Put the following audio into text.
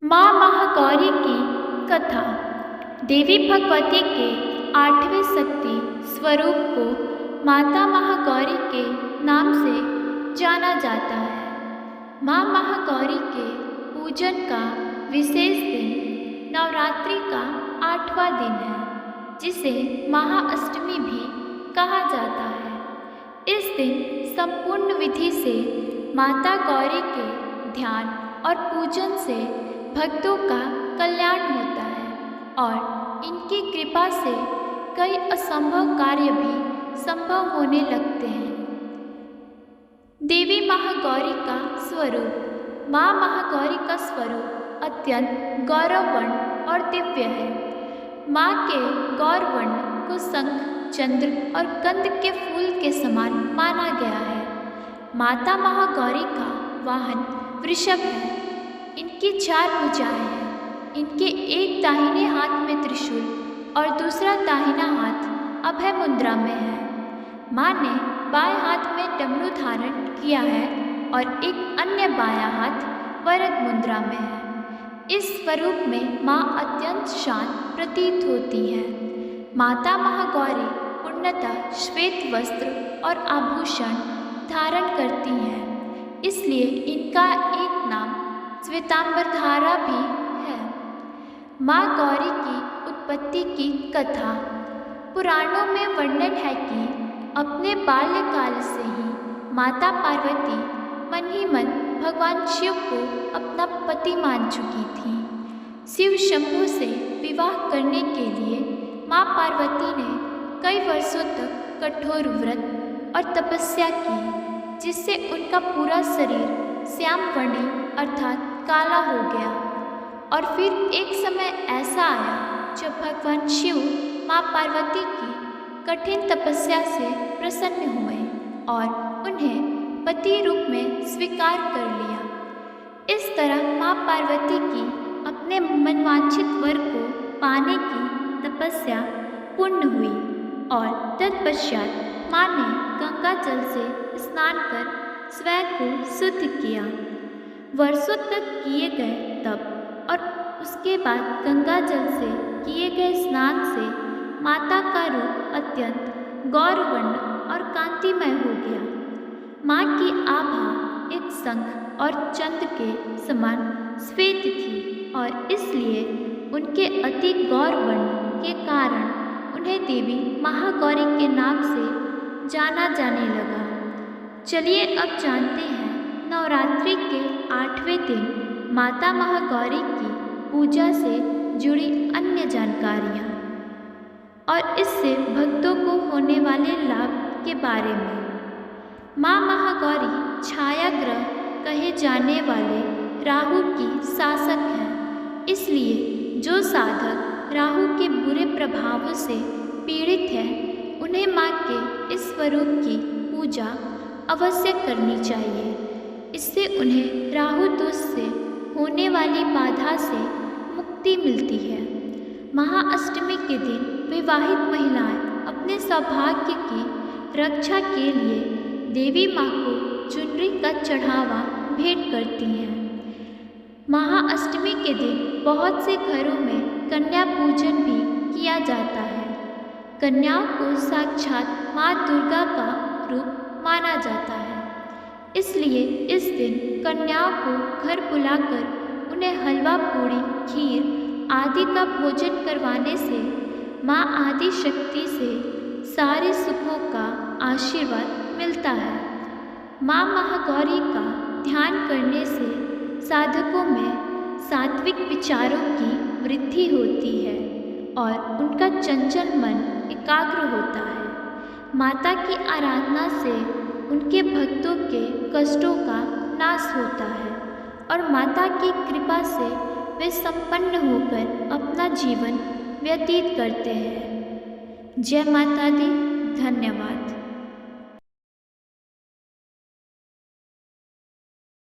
माँ महागौरी की कथा। देवी भगवती के 8वें शक्ति स्वरूप को माता महागौरी के नाम से जाना जाता है। माँ महागौरी के पूजन का विशेष दिन नवरात्रि का 8वां दिन है, जिसे महाअष्टमी भी कहा जाता है। इस दिन संपूर्ण विधि से माता गौरी के ध्यान और पूजन से भक्तों का कल्याण होता है और इनकी कृपा से कई असंभव कार्य भी संभव होने लगते हैं। देवी महागौरी का स्वरूप। माँ महागौरी का स्वरूप अत्यंत गौरवर्ण और दिव्य है। माँ के गौरवर्ण को शंख, चंद्र और कंद के फूल के समान माना गया है। माता महागौरी का वाहन वृषभ है। इनकी 4 भुजाएं हैं। इनके एक दाहिने हाथ में त्रिशूल और दूसरा दाहिना हाथ अभय मुद्रा में है। माँ ने बाएं हाथ में डमरू धारण किया है और एक अन्य बायां हाथ वरद मुद्रा में है। इस स्वरूप में माँ अत्यंत शांत प्रतीत होती हैं। माता महागौरी पूर्णतः श्वेत वस्त्र और आभूषण धारण करती हैं, इसलिए इनका एक नाम श्वेतांबरधारा भी है। माँ गौरी की उत्पत्ति की कथा। पुराणों में वर्णन है कि अपने बाल्यकाल से ही माता पार्वती मन ही मन भगवान शिव को अपना पति मान चुकी थी। शिव शंभु से विवाह करने के लिए माँ पार्वती ने कई वर्षों तक कठोर व्रत और तपस्या की, जिससे उनका पूरा शरीर श्यामवर्णी अर्थात काला हो गया। और फिर एक समय ऐसा आया जब भगवान शिव माँ पार्वती की कठिन तपस्या से प्रसन्न हुए और उन्हें पति रूप में स्वीकार कर लिया। इस तरह माँ पार्वती की अपने मनवांछित वर को पाने की तपस्या पूर्ण हुई और तत्पश्चात माँ ने गंगा जल से स्नान कर स्वयं को शुद्ध किया। वर्षों तक किए गए तप और उसके बाद गंगा जल से किए गए स्नान से माता का रूप अत्यंत गौरवर्ण और कांतिमय हो गया। माँ की आभा एक शंख और चंद्र के समान श्वेत थी और इसलिए उनके अति गौरवर्ण के कारण उन्हें देवी महागौरी के नाम से जाना जाने लगा। चलिए अब जानते हैं नवरात्रि के 8वें दिन माता महागौरी की पूजा से जुड़ी अन्य जानकारियाँ और इससे भक्तों को होने वाले लाभ के बारे में। माँ महागौरी छाया ग्रह कहे जाने वाले राहु की शासक हैं, इसलिए जो साधक राहु के बुरे प्रभावों से पीड़ित है उन्हें माँ के इस स्वरूप की पूजा अवश्य करनी चाहिए। इससे उन्हें राहु दोष से होने वाली बाधा से मुक्ति मिलती है। महाअष्टमी के दिन विवाहित महिलाएं अपने सौभाग्य की रक्षा के लिए देवी माँ को चुनरी का चढ़ावा भेंट करती हैं। महाअष्टमी के दिन बहुत से घरों में कन्या पूजन भी किया जाता है। कन्याओं को साक्षात माँ दुर्गा का रूप माना जाता है, इसलिए इस दिन कन्याओं को घर बुलाकर उन्हें हलवा पूड़ी, खीर आदि का भोजन करवाने से माँ आदि शक्ति से सारे सुखों का आशीर्वाद मिलता है। माँ महागौरी का ध्यान करने से साधकों में सात्विक विचारों की वृद्धि होती है और उनका चंचल मन एकाग्र होता है। माता की आराधना से उनके भक्तों के कष्टों का नाश होता है और माता की कृपा से वे संपन्न होकर अपना जीवन व्यतीत करते हैं। जय माता दी। धन्यवाद।